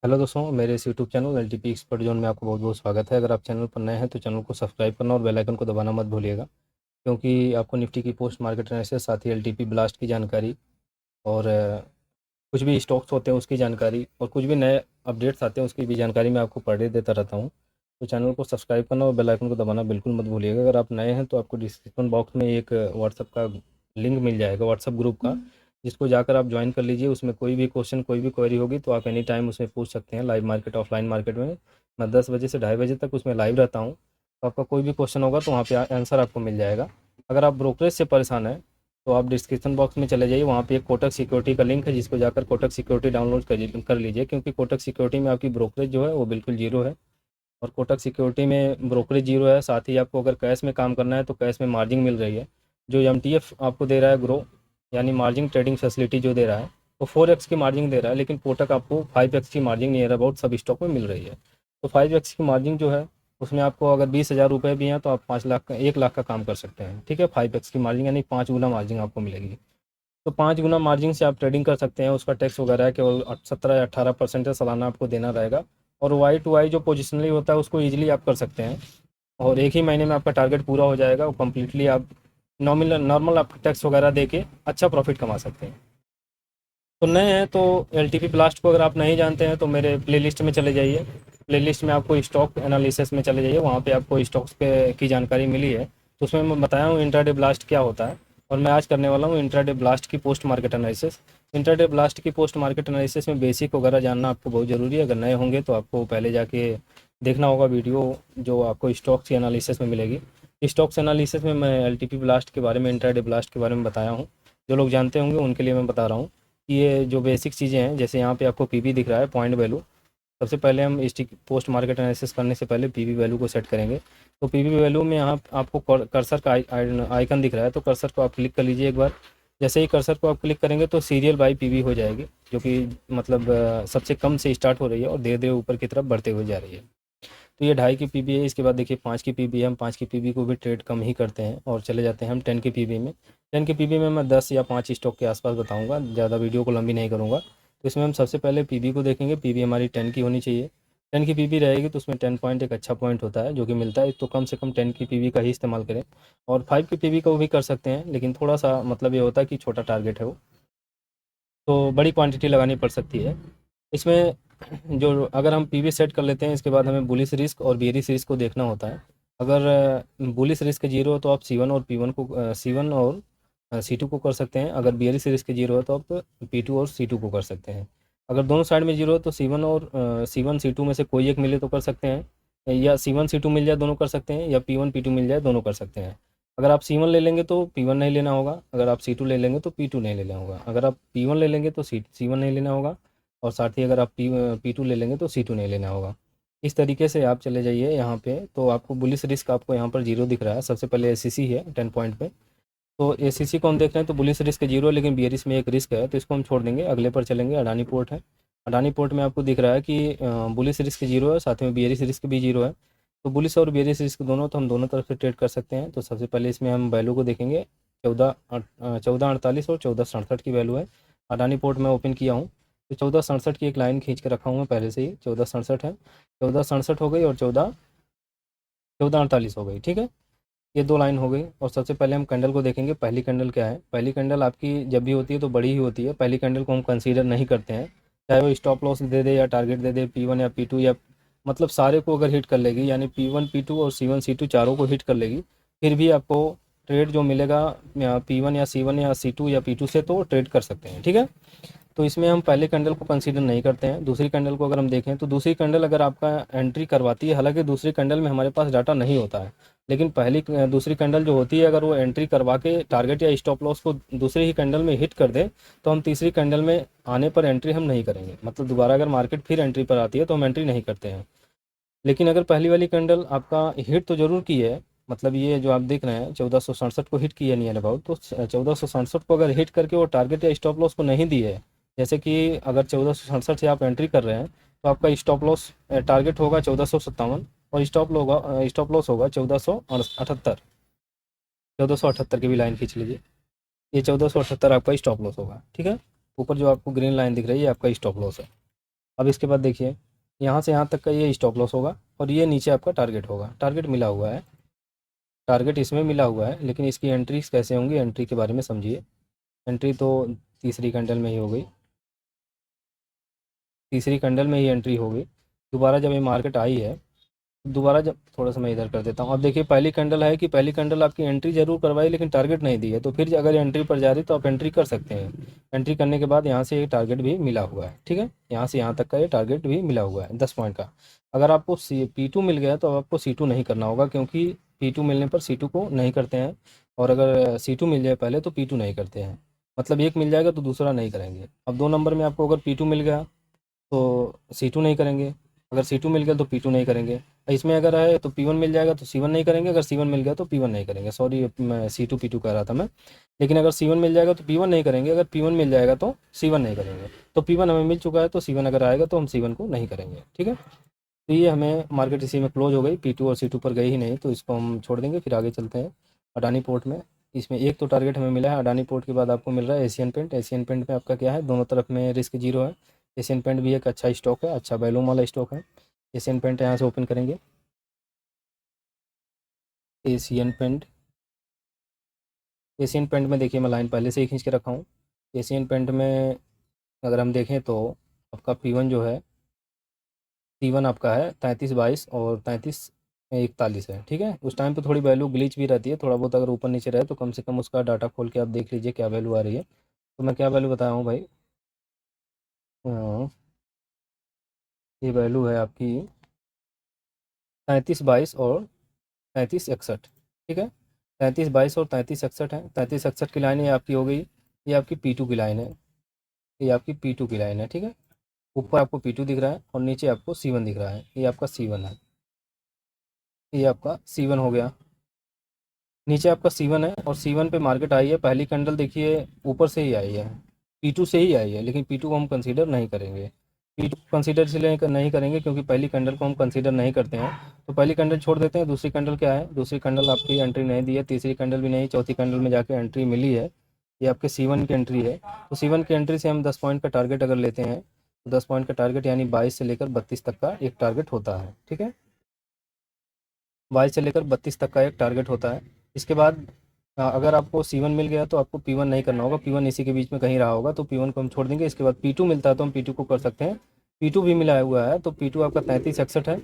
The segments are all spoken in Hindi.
हेलो दोस्तों, मेरे इस YouTube channel LTP expert zone में आपको बहुत बहुत स्वागत है। अगर आप चैनल पर नए हैं तो चैनल को सब्सक्राइब करना और बेल आइकन को दबाना मत भूलिएगा, क्योंकि आपको निफ्टी की पोस्ट मार्केट एनालिसिस, साथ ही एलटीपी ब्लास्ट की जानकारी और कुछ भी स्टॉक्स होते हैं उसकी जानकारी और कुछ भी नए अपडेट्स आते हैं उसकी भी जानकारी मैं आपको पर डे देता रहता हूँ। तो चैनल को सब्सक्राइब करना और बेल आइकन को दबाना बिल्कुल मत भूलिएगा। अगर आप नए हैं तो आपको डिस्क्रिप्शन बॉक्स में एक व्हाट्सअप का लिंक मिल जाएगा, व्हाट्सअप ग्रुप का, जिसको जाकर आप ज्वाइन कर लीजिए। उसमें कोई भी क्वेश्चन, कोई भी क्वेरी होगी तो आप एनी टाइम उसमें पूछ सकते हैं। लाइव मार्केट, ऑफलाइन मार्केट में मैं 10 बजे से 2:30 बजे तक उसमें लाइव रहता हूँ। तो आपका कोई भी क्वेश्चन होगा तो वहाँ पे आंसर आपको मिल जाएगा। अगर आप ब्रोकरेज से परेशान हैं तो आप डिस्क्रिप्शन बॉक्स में चले जाइए, वहाँ पे एक कोटक सिक्योरिटी का लिंक है, जिसको जाकर कोटक सिक्योरिटी डाउनलोड कर लीजिए, क्योंकि कोटक सिक्योरिटी में आपकी ब्रोकरेज जो है वो बिल्कुल जीरो है। और कोटक सिक्योरिटी में ब्रोकरेज जीरो है, साथ ही आपको अगर कैश में काम करना है तो कैश में मार्जिन मिल रही है। जो एमटीएफ आपको दे रहा है ग्रो, यानी मार्जिन ट्रेडिंग फैसिलिटी जो दे रहा है, वो 4x की मार्जिन दे रहा है, लेकिन कोटक आपको 5x की मार्जिन नियर अबाउट सब स्टॉक में मिल रही है। तो 5x की मार्जिन जो है उसमें आपको अगर 20,000 रुपये भी हैं तो आप 5 लाख का, 1 लाख का काम कर सकते हैं। ठीक है, 5x की मार्जिन यानी 5 गुना मार्जिन आपको मिलेगी। तो 5 गुना मार्जिन से आप ट्रेडिंग कर सकते हैं। उसका टैक्स वगैरह है केवल 17 या 18% सालाना आपको देना रहेगा। और वाई टू वाई जो पोजिशनली होता है उसको ईजिली आप कर सकते हैं, और एक ही महीने में आपका टारगेट पूरा हो जाएगा और कम्प्लीटली आप नॉमिनल नॉर्मल आप टैक्स वगैरह दे के अच्छा प्रॉफिट कमा सकते हैं। तो नए हैं तो एलटीपी ब्लास्ट को अगर आप नहीं जानते हैं तो मेरे प्लेलिस्ट में चले जाइए। प्लेलिस्ट में आपको स्टॉक एनालिसिस में चले जाइए, वहाँ पे आपको स्टॉक्स पे की जानकारी मिली है। तो उसमें मैं बताया हूँ इंट्राडे ब्लास्ट क्या होता है, और मैं आज करने वाला हूँ इंट्राडे ब्लास्ट की post market analysis. Intraday blast की पोस्ट मार्केट एनालिसिस में बेसिक वगैरह जानना आपको बहुत ज़रूरी है। अगर नए होंगे तो आपको पहले जाके देखना होगा वीडियो, जो आपको स्टॉक्स की एनालिसिस में मिलेगी। स्टॉक्स एनालिसिस में मैं एलटीपी ब्लास्ट के बारे में, इंट्राडे ब्लास्ट के बारे में बताया हूँ। जो लोग जानते होंगे उनके लिए मैं बता रहा हूँ कि ये जो बेसिक चीज़ें हैं, जैसे यहाँ पे आपको पीवी दिख रहा है, पॉइंट वैल्यू। सबसे पहले हम इस पोस्ट मार्केट एनालिसिस करने से पहले पीवी वैल्यू को सेट करेंगे। तो पीवी वैल्यू में यहाँ आपको कर्सर का आइकन दिख रहा है, तो कर्सर को आप क्लिक कर लीजिए एक बार। जैसे ही कर्सर को आप क्लिक करेंगे तो सीरियल बाई पीवी हो जाएगी, जो कि मतलब सबसे कम से स्टार्ट हो रही है और धीरे धीरे ऊपर की तरफ बढ़ते हुए जा रही है। तो ये 2.5 की पीबी है। इसके बाद देखिए 5 की पीबी है। हम 5 की पीबी को भी ट्रेड कम ही करते हैं और चले जाते हैं हम 10 की पीबी में। 10 की पीबी में मैं 10 या 5 स्टॉक के आसपास बताऊंगा, ज़्यादा वीडियो को लंबी नहीं करूंगा। तो इसमें हम सबसे पहले पीबी को देखेंगे। पीबी हमारी 10 की होनी चाहिए। 10 की पीबी रहेगी तो उसमें 10 पॉइंट एक अच्छा पॉइंट होता है जो कि मिलता है, तो कम से कम 10 की पीबी का ही इस्तेमाल करें। और 5 की पीबी को भी कर सकते हैं, लेकिन थोड़ा सा मतलब ये होता है कि छोटा टारगेट है वो, तो बड़ी क्वांटिटी लगानी पड़ सकती है इसमें। जो अगर हम पीवी सेट कर लेते हैं, इसके बाद हमें बुलिश रिस्क और बेरिश रिस्क को देखना होता है। अगर बुलिश रिस्क जीरो है तो आप सी वन और पी वन को, सी वन और सी टू को कर सकते हैं। अगर बेरिश रिस्क जीरो है तो आप पी टू और सी टू को कर सकते हैं। अगर दोनों साइड में जीरो है तो सी वन और सी वन सी टू में से कोई एक मिले तो कर सकते हैं, या सी वन सी टू मिल जाए दोनों कर सकते हैं, या पी वन पी टू मिल जाए दोनों कर सकते हैं। अगर आप सी वन ले लेंगे तो पी वन नहीं लेना होगा, अगर आप सी टू ले लेंगे तो पी टू नहीं लेना होगा, अगर आप पी वन ले लेंगे तो सी वन नहीं लेना होगा, और साथ ही अगर आप पी टू ले लेंगे तो सी टू नहीं लेना होगा। इस तरीके से आप चले जाइए यहाँ पे, तो आपको बुलिस रिस्क आपको यहाँ पर जीरो दिख रहा है। सबसे पहले एसीसी है 10 पॉइंट पे, तो एसीसी को हम देख रहे हैं तो बुलिस रिस्क जीरो है, लेकिन बियरिश में एक रिस्क है तो इसको हम छोड़ देंगे। अगले पर चलेंगे, अडानी पोर्ट है। अडानी पोर्ट में आपको दिख रहा है कि बुलिस रिस्क जीरो है, साथ में बियरिश रिस्क भी जीरो है। तो बुलिस और बियरिश रिस्क दोनों, तो हम दोनों तरफ से ट्रेड कर सकते हैं। तो सबसे पहले इसमें हम वैल्यू को देखेंगे। 1448 और 1467 की वैल्यू है। अडानी पोर्ट में ओपन किया हूँ तो 1467 की एक लाइन खींच के रखा हूँ मैं पहले से ही। 1467 है, 1467 हो गई, और 1448 हो गई। ठीक है, ये दो लाइन हो गई। और सबसे पहले हम कैंडल को देखेंगे। पहली कैंडल क्या है? पहली कैंडल आपकी जब भी होती है तो बड़ी ही होती है। पहली कैंडल को हम कंसीडर नहीं करते हैं, चाहे वो स्टॉप लॉस दे दे या टारगेट दे दे, पी वन या पी टू, या मतलब सारे को अगर हिट कर लेगी, यानी पी वन पी टू और सी वन सी टू चारों को हिट कर लेगी, फिर भी आपको ट्रेड जो मिलेगा पी वन या सी वन या सी टू या पी टू से, तो ट्रेड कर सकते हैं। ठीक है, तो इसमें हम पहले कैंडल को कंसीडर नहीं करते हैं। दूसरी कैंडल को अगर हम देखें तो दूसरी कैंडल अगर आपका एंट्री करवाती है, हालांकि दूसरी कैंडल में हमारे पास डाटा नहीं होता है, लेकिन दूसरी कैंडल जो होती है, अगर वो एंट्री करवा के टारगेट या स्टॉप लॉस को दूसरी ही कैंडल में हिट कर दे, तो हम तीसरी कैंडल में आने पर एंट्री हम नहीं करेंगे। मतलब दोबारा अगर मार्केट फिर एंट्री पर आती है तो हम एंट्री नहीं करते हैं। लेकिन अगर पहली वाली कैंडल आपका हिट तो जरूर की है, मतलब ये जो आप देख रहे हैं 1467 को हिट की है नियर अबाउट, तो 1467 को अगर हिट करके वो टारगेट या स्टॉप लॉस को नहीं दी है, जैसे कि अगर 1467 से आप एंट्री कर रहे हैं तो आपका स्टॉप लॉस टारगेट होगा 1457, और स्टॉप लॉस होगा 1478। 1478 की भी लाइन खींच लीजिए, ये 1478 आपका स्टॉप लॉस होगा। ठीक है, ऊपर जो आपको ग्रीन लाइन दिख रही है आपका स्टॉप लॉस है। अब इसके बाद देखिए, यहाँ से यहाँ तक का ये स्टॉप लॉस होगा और ये नीचे आपका टारगेट होगा। टारगेट मिला हुआ है, टारगेट इसमें मिला हुआ है, लेकिन इसकी एंट्रीज कैसे होंगी, एंट्री के बारे में समझिए। एंट्री तो तीसरी कैंडल में ही हो गई, तीसरी कैंडल में ही एंट्री हो गई। दोबारा जब ये मार्केट आई है, दोबारा जब, थोड़ा सा मैं इधर कर देता हूँ। अब देखिए पहली कैंडल है कि पहली कैंडल आपकी एंट्री जरूर करवाई लेकिन टारगेट नहीं दी है, तो फिर अगर एंट्री पर जा रही तो आप एंट्री कर सकते हैं। एंट्री करने के बाद यहाँ से ये टारगेट भी मिला हुआ है, ठीक है, यहाँ से यहाँ तक का ये टारगेट भी मिला हुआ है 10 पॉइंट का। अगर आपको P2 मिल गया तो आपको C2 नहीं करना होगा, क्योंकि P2 मिलने पर C2 को नहीं करते हैं, और अगर C2 मिल जाए पहले तो P2 नहीं करते हैं। मतलब एक मिल जाएगा तो दूसरा नहीं करेंगे। अब 2 नंबर में आपको अगर P2 मिल गया तो C2 नहीं करेंगे, अगर C2 मिल गया तो P2 नहीं करेंगे। इसमें अगर है तो P1 मिल जाएगा तो C1 नहीं करेंगे, अगर C1 मिल गया तो P1 नहीं करेंगे। सॉरी, मैं C2 P2 कह रहा था मैं। लेकिन अगर C1 मिल जाएगा तो P1 नहीं करेंगे, अगर P1 मिल जाएगा तो C1 नहीं करेंगे। तो P1 हमें मिल चुका है तो C1 अगर आएगा तो हम C1 को नहीं करेंगे, ठीक है। तो ये हमें मार्केट इसी में क्लोज हो गई, P2 और C2 पर गई ही नहीं, तो इसको हम छोड़ देंगे। फिर आगे चलते हैं अडानी पोर्ट में। इसमें एक तो टारगेट हमें मिला है, अडानी पोर्ट के बाद आपको मिल रहा है एशियन पेंट। एशियन पेंट में आपका क्या है, दोनों तरफ में रिस्क जीरो है। एशियन पेंट भी एक अच्छा स्टॉक है, अच्छा वैल्यूम वाला स्टॉक है। एशियन पेंट यहाँ से ओपन करेंगे, एशियन पेंट। एशियन पेंट में देखिए मैं लाइन पहले से ही खींच के रखा हूँ। एशियन पेंट में अगर हम देखें तो आपका P1 जो है, P1 आपका है 33.22 और 33.41 है, ठीक है। उस टाइम पे थोड़ी वैल्यू ग्लिच भी रहती है, थोड़ा बहुत अगर ऊपर नीचे रहे तो कम से कम उसका डाटा खोल के आप देख लीजिए क्या वैल्यू आ रही है। तो मैं क्या वैल्यू बताया हूँ भाई, ये वैल्यू है आपकी 33.22 और 33.61, ठीक है। 33.22 और 33.61 है। 33.61 की लाइन ये आपकी हो गई, ये आपकी P2 की लाइन है, ये आपकी P2 की लाइन है, ठीक है। ऊपर आपको P2 दिख रहा है और नीचे आपको C1 दिख रहा है, ये आपका C1 है, ये आपका C1 हो गया। नीचे आपका C1 है और C1 पे मार्केट आई है। पहली कैंडल देखिए ऊपर से ही आई है, P2 से ही आई है, लेकिन P2 को हम कंसीडर नहीं करेंगे। P2 को कंसीडर इसलिए नहीं करेंगे क्योंकि पहली कैंडल को हम कंसीडर नहीं करते हैं, तो पहली कैंडल छोड़ देते हैं। दूसरी कैंडल क्या है, दूसरी कैंडल आपकी एंट्री नहीं दी है, तीसरी कैंडल भी नहीं, चौथी कैंडल में जाके एंट्री मिली है, ये आपके C1 की एंट्री है। तो C1 की एंट्री से हम 10 पॉइंट का टारगेट अगर लेते हैं तो 10 पॉइंट का टारगेट यानी 22 से लेकर 32 तक का एक टारगेट होता है, ठीक है। 22 से लेकर 32 तक का एक टारगेट होता है। इसके बाद अगर आपको C1 मिल गया तो आपको P1 नहीं करना होगा, P1 इसी के बीच में कहीं रहा होगा तो P1 को हम छोड़ देंगे। इसके बाद P2 मिलता है तो हम P2 को कर सकते हैं। P2 भी मिला हुआ है तो P2 आपका 3361 है।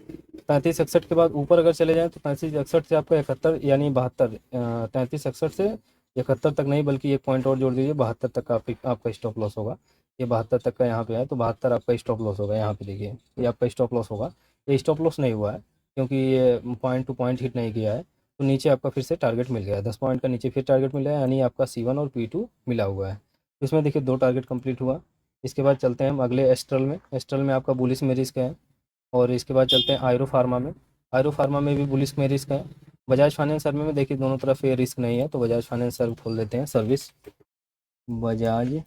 3361 के बाद ऊपर अगर चले जाएँ तो 3361 से आपका 71 यानी 72, 3361 से 71 तक नहीं बल्कि एक पॉइंट और जोड़ दीजिए, 72 तक का आपका स्टॉप लॉस होगा। ये 72 तक का यहाँ पे है तो 72 आपका स्टॉप लॉस होगा। यहाँ पे देखिए ये आपका स्टॉप लॉस होगा, ये स्टॉप लॉस नहीं हुआ है क्योंकि ये पॉइंट टू पॉइंट हिट नहीं किया है। तो नीचे आपका फिर से टारगेट मिल गया, 10 पॉइंट का नीचे फिर टारगेट मिला है, यानी आपका C1 और P2 मिला हुआ है। तो इसमें देखिए 2 टारगेट कंप्लीट हुआ। इसके बाद चलते हैं हम अगले एस्ट्रल में। एस्ट्रल में आपका बुलिश में रिस्क है। और इसके बाद चलते हैं आयरो फार्मा में। आयरो फार्मा में भी बुलिश में रिस्क है। बजाज फाइनेंस सर्व में देखिए दोनों तरफ ये रिस्क नहीं है, तो बजाज फाइनेंस सर्व खोल देते हैं, service Bajaj,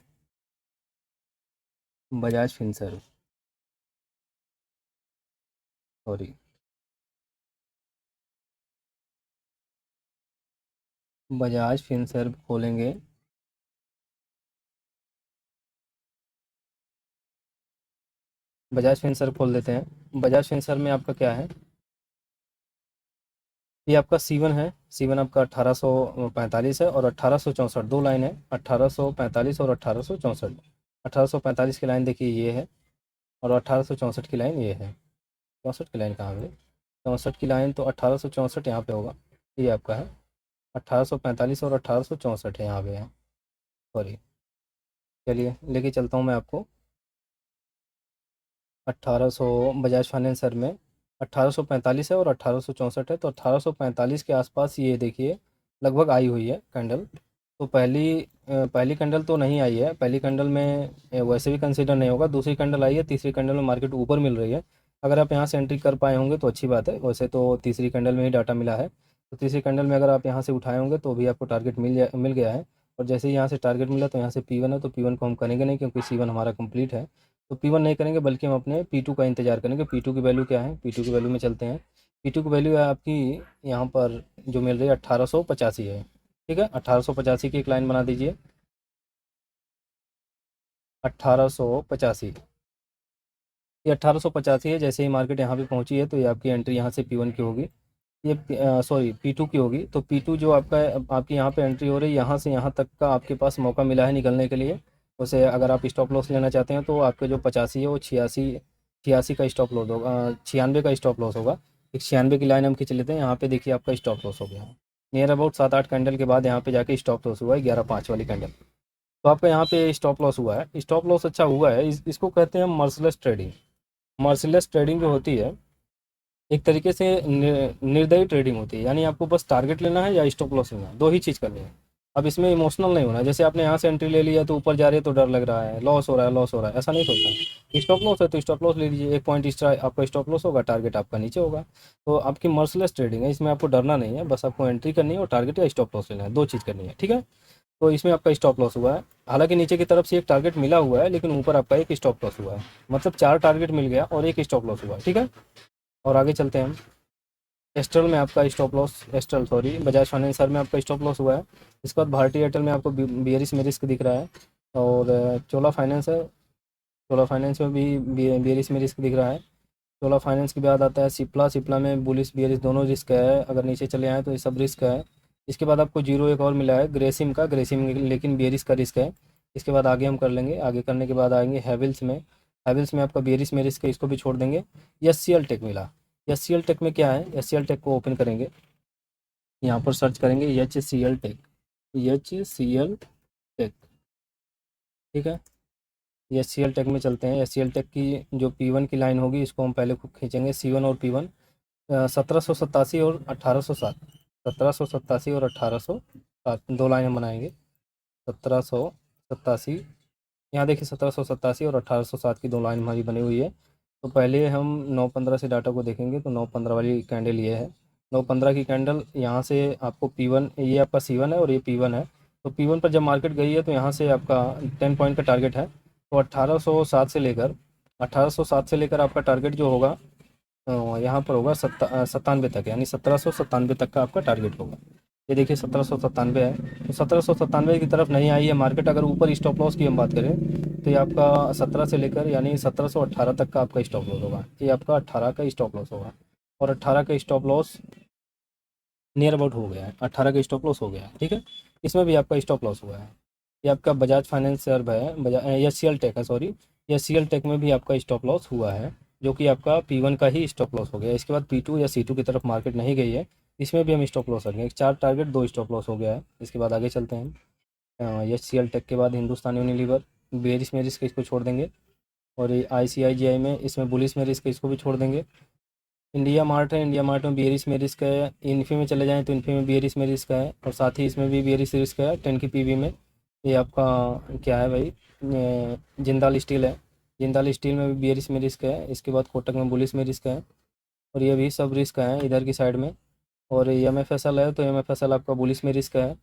Bajaj Finserv, sorry, Bajaj Finserv खोलेंगे। बजाज फिनसर्व खोल देते हैं। बजाज फिनसर्व में आपका क्या है, ये आपका C1 है। C1 आपका 1845 है और 1864, 2 लाइन है, 1845 और 1864। 1845 की लाइन देखिए ये है और 1864 की लाइन ये है। 64 की लाइन कहाँ है, 64 की लाइन तो 1864 यहाँ पे होगा, ये आपका है। 1845 और 1864 है यहाँ पे है, सॉरी। चलिए लेके चलता हूँ मैं आपको 1800, बजाज फाइनेंसर में 1845 है और 1864 है, तो 1845 के आसपास ये देखिए लगभग आई हुई है कैंडल। तो पहली कैंडल तो नहीं आई है, पहली कैंडल में वैसे भी कंसीडर नहीं होगा। दूसरी कैंडल आई है, तीसरी कैंडल में मार्केट ऊपर मिल रही है। अगर आप यहाँ से एंट्री कर पाए होंगे तो अच्छी बात है, वैसे तो तीसरी कैंडल में ही डाटा मिला है। तो तीसरी कैंडल में अगर आप यहाँ से उठाए होंगे तो भी आपको टारगेट मिल गया है। और जैसे ही यहाँ से टारगेट मिला तो यहाँ से P1 है, तो P1 को हम करेंगे नहीं क्योंकि C1 हमारा कंप्लीट है। तो P1 नहीं करेंगे बल्कि हम अपने P2 का इंतजार करेंगे। P2 की वैल्यू क्या है, P2 की वैल्यू में चलते हैं। P2 की वैल्यू है आपकी यहाँ पर जो मिल रही है 1885 है, ठीक है। 1885 की एक लाइन बना दीजिए, 1885। ये 1885 है। जैसे ही मार्केट यहाँ पे पहुँची है तो ये आपकी एंट्री यहाँ से P1 की होगी, ये सॉरी P2 की होगी। तो P2 जो आपका आपकी यहाँ पे एंट्री हो रही है, यहाँ से यहाँ तक का आपके पास मौका मिला है निकलने के लिए। उसे अगर आप स्टॉप लॉस लेना चाहते हैं तो आपके जो 85 है वो 86 का स्टॉप लॉस होगा, 96 का स्टॉप लॉस होगा। एक 96 की लाइन हम खींच लेते हैं। यहाँ पे देखिए आपका स्टॉप लॉस हो गया है नियर अबाउट 7-8 कैंडल के बाद यहाँ पे जाके स्टॉप लॉस हुआ है 11-5 वाली कैंडल। तो आपका यहाँ पे स्टॉप लॉस हुआ है, स्टॉप लॉस अच्छा हुआ है। इसको कहते हैं मर्सिलेस ट्रेडिंग। मर्सिलेस ट्रेडिंग जो होती है एक तरीके से निर्दयी ट्रेडिंग होती है, यानी आपको बस टारगेट लेना है या स्टॉप लॉस लेना है, दो ही चीज़ करनी है। अब इसमें इमोशनल नहीं होना, जैसे आपने यहाँ से एंट्री ले लिया तो ऊपर जा रही है तो डर लग रहा है, लॉस हो रहा है, लॉस हो रहा है, ऐसा नहीं सोचना। स्टॉप लॉस है तो स्टॉप लॉस ले लीजिए, एक पॉइंट एक्स्ट्रा आपका स्टॉप लॉस होगा, टारगेट आपका नीचे होगा। तो आपकी मर्सिलेस ट्रेडिंग है, इसमें आपको डरना नहीं है, बस आपको एंट्री करनी है और टारगेट या स्टॉप लॉस लेना है, दो चीज़ करनी है, ठीक है। तो इसमें आपका स्टॉप लॉस हुआ है, हालांकि नीचे की तरफ से एक टारगेट मिला हुआ है लेकिन ऊपर आपका एक स्टॉप लॉस हुआ है, मतलब 4 टारगेट मिल गया और एक स्टॉप लॉस हुआ है, ठीक है। और आगे चलते हैं हम। एस्ट्रल में आपका stop loss, astral sorry Bajaj financer में आपका स्टॉप लॉस हुआ है। इसके बाद भारतीय एयरटेल में आपको बियरिश में रिस्क दिख रहा है। और चोला फाइनेंस है, चोला फाइनेंस में भी बियरिश में रिस्क दिख रहा है। चोला फाइनेंस के बाद आता है सिप्ला, सिप्ला में बुलिश बियरिश दोनों रिस्क है, अगर नीचे चले आए तो ये सब रिस्क है। इसके बाद आपको जीरो एक और मिला है ग्रेसिम का, ग्रेसिम लेकिन बियरिश का रिस्क है। इसके बाद आगे हम कर लेंगे, आगे करने के बाद आएंगे हैवेल्स में। हैवेल्स में आपका बियरिश में रिस्क है, इसको भी छोड़ देंगे। एस सी एल टेक मिला। एस सी एल टेक में क्या है, एस सी एल टेक को ओपन करेंगे, यहाँ पर सर्च करेंगे H C L tech, H C L tech, ठीक है। एच सी एल टेक में चलते हैं। एच सी एल टेक की जो P1 की लाइन होगी इसको हम पहले खूब खींचेंगे, C1 और P1 1787 और 1807, 1787 और 1807 दो लाइन हम बनाएंगे। 1787, यहाँ देखिए 1787 और 1807 की दो लाइन हमारी बनी हुई है। तो पहले हम 9-15 से डाटा को देखेंगे तो 9-15 वाली कैंडल ये है। 9-15 की कैंडल यहाँ से आपको P1, ये आपका C1 है और ये P1 है। तो P1 पर जब मार्केट गई है तो यहाँ से आपका 10 पॉइंट का टारगेट है। तो 1807 से लेकर आपका टारगेट जो होगा यहाँ पर होगा 97 तक, यानी 1797 तक का आपका टारगेट होगा। ये देखिए 1797 है, तो 1797 की तरफ नहीं आई है मार्केट। अगर ऊपर स्टॉप लॉस की हम बात करें तो ये आपका 17 से लेकर यानी 1718 तक का आपका स्टॉप लॉस होगा, ये आपका 18 का स्टॉप लॉस होगा। और 18 का स्टॉप लॉस नियर अबाउट हो गया है, 18 का स्टॉप लॉस हो गया है, ठीक है। इसमें भी आपका स्टॉप लॉस हुआ है। ये आपका बजाज फाइनेंस सर्व है, Bajaj S C L tech है, sorry S C L tech में भी आपका स्टॉप लॉस हुआ है, जो कि आपका P1 का ही स्टॉप लॉस हो गया। इसके बाद P2 या C2 की तरफ मार्केट नहीं गई है, इसमें भी हम स्टॉप लॉस रखेंगे। 4 टारगेट 2 स्टॉप लॉस हो गया है। इसके बाद आगे चलते हैं। एच सी एल टेक के बाद हिंदुस्तान यूनिलीवर, बेरिश में रिस्क इसको छोड़ देंगे। और ये ICICI में, इसमें बुलिश में रिस्क, इसको भी छोड़ देंगे। इंडिया मार्ट है, इंडिया मार्ट में बियरिश में रिस्क है। इन्फी में चले जाएँ तो इन्फी में बियरिश में रिस्क है, और साथ ही इसमें भी बियरिश रिस्क है 10 की PV में। ये आपका क्या है भाई, जिंदाल स्टील है, जिंदाल स्टील में भी बियरिश में रिस्क है। इसके बाद कोटक में बुलिश में रिस्क है, और ये भी सब रिस्क है इधर की साइड में। और MFSL है तो MFSL आपका बुलिश में रिस्क है।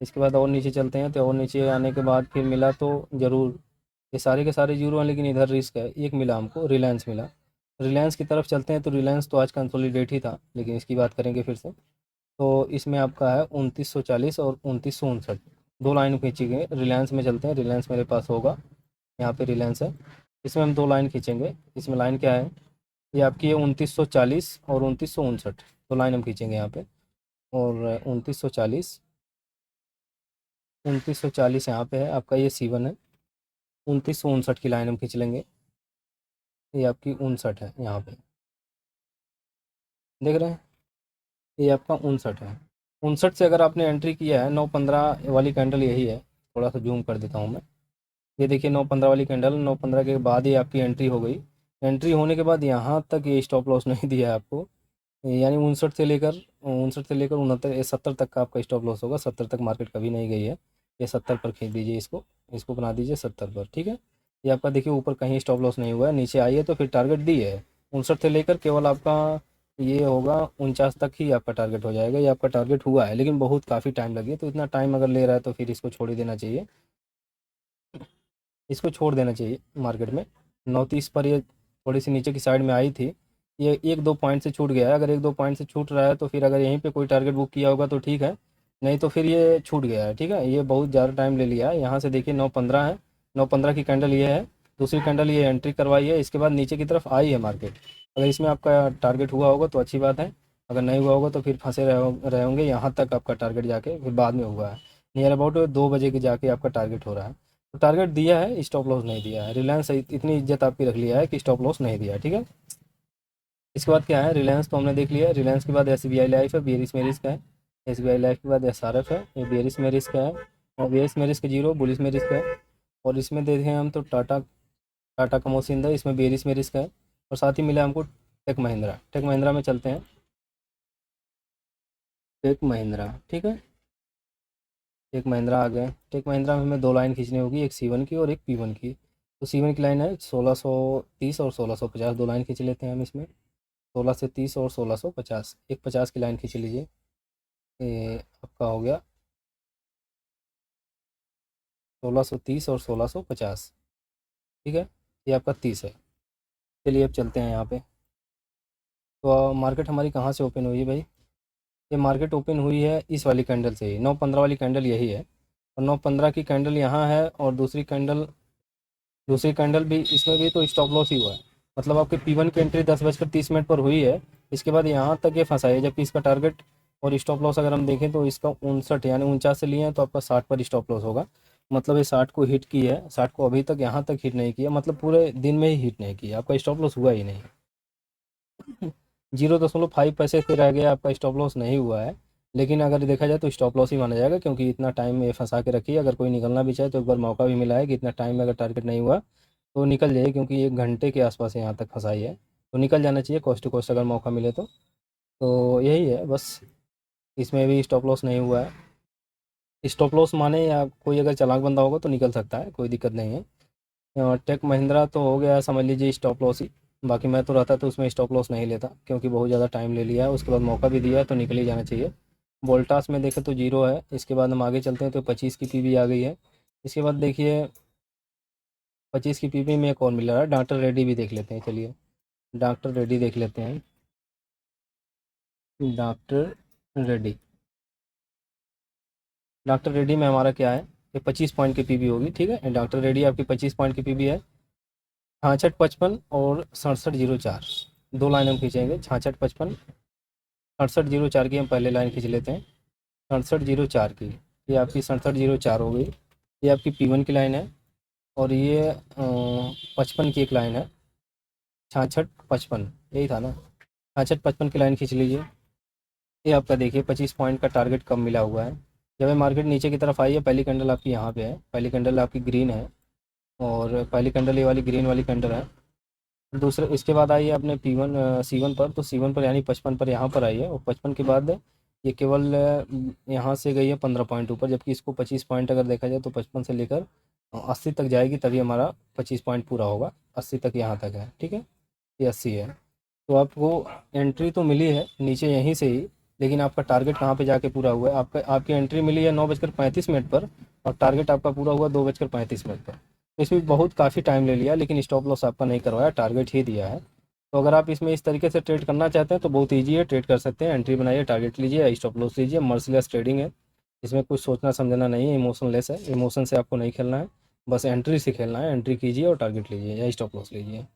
इसके बाद और नीचे चलते हैं, तो और नीचे आने के बाद फिर मिला तो ज़रूर, ये सारे के सारे जीरो हैं लेकिन इधर रिस्क है। एक मिला हमको, रिलायंस मिला। रिलायंस की तरफ चलते हैं, तो रिलायंस तो आज कंसोलिडेट ही था लेकिन इसकी बात करेंगे फिर से। तो इसमें आपका है 2940 और 2959, दो लाइन खींचेंगे। रिलायंस में चलते हैं, रिलायंस मेरे पास होगा, यहाँ पे रिलायंस है। इसमें हम दो लाइन खींचेंगे। इसमें लाइन क्या है, ये आपकी है 2940 और 2959, दो लाइन हम खींचेंगे यहाँ पे। और 2940 यहाँ पे है आपका, ये C1 है। 2959 की लाइन हम खींच लेंगे, ये आपकी 59 है यहाँ पे, देख रहे हैं, ये आपका 59 है। 59 से अगर आपने एंट्री किया है, 9-15 वाली कैंडल यही है, थोड़ा सा जूम कर देता हूँ मैं। ये देखिए 9-15 वाली कैंडल, 9-15 के बाद ही आपकी एंट्री हो गई। एंट्री होने के बाद यहाँ तक ये स्टॉप लॉस नहीं दिया है आपको, यानी 59 से लेकर 69 70 तक का आपका स्टॉप लॉस होगा। 70 तक मार्केट कभी नहीं गई है, ये 70 पर खींच दीजिए, इसको इसको बना दीजिए 70 पर, ठीक है। ये आपका देखिए ऊपर कहीं स्टॉप लॉस नहीं हुआ है, नीचे आई है तो फिर टारगेट दी है। 59 से लेकर केवल आपका ये होगा 49 तक ही आपका टारगेट हो जाएगा। ये आपका टारगेट हुआ है लेकिन बहुत काफ़ी टाइम लगे, तो इतना टाइम अगर ले रहा है तो फिर इसको छोड़ ही देना चाहिए, इसको छोड़ देना चाहिए मार्केट में। 930 पर ये थोड़ी सी नीचे की साइड में आई थी, ये 1-2 पॉइंट से छूट गया है। अगर 1-2 पॉइंट से छूट रहा है तो फिर अगर यहीं पे कोई टारगेट बुक किया होगा तो ठीक है, नहीं तो फिर ये छूट गया है, ठीक है। ये बहुत ज़्यादा टाइम ले लिया है। यहाँ से देखिए 9-15 है, 9-15 की कैंडल ये है, दूसरी कैंडल ये एंट्री करवाई है, इसके बाद नीचे की तरफ आई है मार्केट। अगर इसमें आपका टारगेट हुआ होगा तो अच्छी बात है, अगर नहीं हुआ होगा तो फिर फंसे रहे होंगे। यहाँ तक आपका टारगेट जाके फिर बाद में हुआ है, नियर अबाउट 2 बजे के जाके आपका टारगेट हो रहा है। तो टारगेट दिया है, स्टॉप लॉस नहीं दिया है। रिलायंस इतनी इज्जत आपकी रख लिया है कि स्टॉप लॉस नहीं दिया, ठीक है। इसके बाद क्या है, रिलायंस तो हमने देख लिया है। रिलायंस के बाद SBI लाइफ है, बेरिस में रिस्क है। SBI लाइफ के बाद SRF है, ये बेरिस में रिस्क है। और बेरिस में रिस्क जीरो, बुलिस में रिस्क है। और इसमें देखें हम तो टाटा टाटा कमोसिंदा, इसमें बेरिस में रिस्क है। और साथ ही मिला हमको टेक महिंद्रा में चलते हैं। टेक महिंद्रा, ठीक है। टेक महिंद्रा आ गए। टेक महिंद्रा में हमें 2 लाइन खींचनी होगी, एक C1 की और एक P1 की। तो C1 की लाइन है 1630 और 1650, 2 लाइन खींच लेते हैं हम इसमें। 16 से 30 और 1650, एक 50 की लाइन खींच लीजिए। ये आपका हो गया 1630 और 1650, ठीक है। ये आपका 30 है। चलिए अब चलते हैं यहाँ पे। तो मार्केट हमारी कहाँ से ओपन हुई है भाई? ये मार्केट ओपन हुई है इस वाली कैंडल से ही, 9:15 वाली कैंडल यही है। और 9:15 की कैंडल यहाँ है, और दूसरी कैंडल भी, इसमें भी तो स्टॉप लॉस ही हुआ है। मतलब आपकी P1 की एंट्री 10:30 पर हुई है। इसके बाद यहाँ तक ये फंसा है, जबकि इसका टारगेट और स्टॉप लॉस अगर हम देखें तो इसका 59 यानी 49 से लिए हैं, तो आपका 60 पर स्टॉप लॉस होगा। मतलब ये 60 को हिट की है, 60 को अभी तक यहाँ तक हिट नहीं किया, मतलब पूरे दिन में ही हिट नहीं किया, आपका स्टॉप लॉस हुआ ही नहीं। 0.5 पैसे से रह गया, आपका स्टॉप लॉस नहीं हुआ है। लेकिन अगर देखा जाए तो स्टॉप लॉस ही माना जाएगा, क्योंकि इतना टाइम ये फंसा के रखी है। अगर कोई निकलना भी चाहे तो एक बार मौका भी मिला है कि इतना टाइम में अगर टारगेट नहीं हुआ तो निकल जाए, क्योंकि 1 घंटे के आसपास यहाँ तक फंसाई है। तो निकल जाना चाहिए कॉस्ट टू कॉस्ट अगर मौका मिले तो यही है बस। इसमें भी स्टॉप लॉस नहीं हुआ है। स्टॉप लॉस माने या कोई अगर चालाक बंदा होगा तो निकल सकता है, कोई दिक्कत नहीं है। और टेक महिंद्रा तो हो गया समझ लीजिए स्टॉप लॉस ही। बाकी मैं तो रहता तो उसमें स्टॉप लॉस नहीं लेता, क्योंकि बहुत ज़्यादा टाइम ले लिया है, उसके बाद मौका भी दिया है तो निकल ही जाना चाहिए। वोल्टास में देखें तो जीरो है। इसके बाद हम आगे चलते हैं तो 25 की पीवी आ गई है। इसके बाद देखिए 25 की पीवी में एक और मिल रहा है, डॉक्टर रेड्डी भी देख लेते हैं। चलिए डॉक्टर रेड्डी देख लेते हैं। डॉक्टर रेड्डी डॉक्टर रेड्डी में हमारा क्या है, ये 25 पॉइंट की पीवी होगी, ठीक है। डॉक्टर रेड्डी आपकी 25 पॉइंट की पीवी है। 6655 और 6704, 2 लाइन हम खींचेंगे। 6655, 6704 की हम पहले लाइन खींच लेते हैं। 6704 की, ये आपकी 6704 हो गई। ये आपकी P1 की लाइन है। और ये 55 की एक लाइन है, 6655, यही था ना। 6655 की लाइन खींच लीजिए। ये आपका देखिए 25 पॉइंट का टारगेट कम मिला हुआ है। जब ये मार्केट नीचे की तरफ आई है, पहली कैंडल आपकी यहाँ पे है, पहली कैंडल आपकी ग्रीन है। और पहली कैंडल ये वाली ग्रीन वाली कैंडल है। दूसरे इसके बाद आई है अपने P1 C1 पर, तो C1 पर यानी 55 पर यहाँ पर आई है। और 55 के बाद ये केवल यहाँ से गई है 15 पॉइंट ऊपर, जबकि इसको 25 पॉइंट अगर देखा जाए तो 55 से लेकर 80 तक जाएगी, तभी हमारा 25 पॉइंट पूरा होगा। 80 तक यहाँ तक है, ठीक है। ये 80 है। तो आपको एंट्री तो मिली है नीचे यहीं से ही, लेकिन आपका टारगेट कहाँ पे जाके पूरा हुआ है? आपकी एंट्री मिली है 9:35 पर, और टारगेट आपका पूरा हुआ 2:35 पर। तो इसमें बहुत काफ़ी टाइम ले लिया, लेकिन स्टॉप लॉस आपका नहीं करवाया, टारगेट ही दिया है। तो अगर आप इसमें इस तरीके से ट्रेड करना चाहते हैं तो बहुत ईजी है, ट्रेड कर सकते हैं। एंट्री बनाइए, टारगेट लीजिए, स्टॉप लॉस लीजिए। मर्सीलेस ट्रेडिंग है, इसमें कुछ सोचना समझना नहीं है, इमोशनलेस है। इमोशन से आपको नहीं खेलना है, बस एंट्री से खेलना है। एंट्री कीजिए और टारगेट लीजिए या स्टॉप लॉस लीजिए,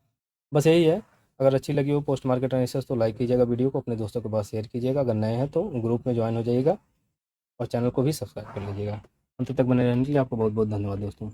बस यही है। अगर अच्छी लगी हो पोस्ट मार्केट एनालिसिस तो लाइक कीजिएगा, वीडियो को अपने दोस्तों के पास शेयर कीजिएगा। अगर नए हैं तो ग्रुप में ज्वाइन हो जाइएगा और चैनल को भी सब्सक्राइब कर लीजिएगा। अंत तक बने रहने के लिए आपको बहुत बहुत धन्यवाद दोस्तों।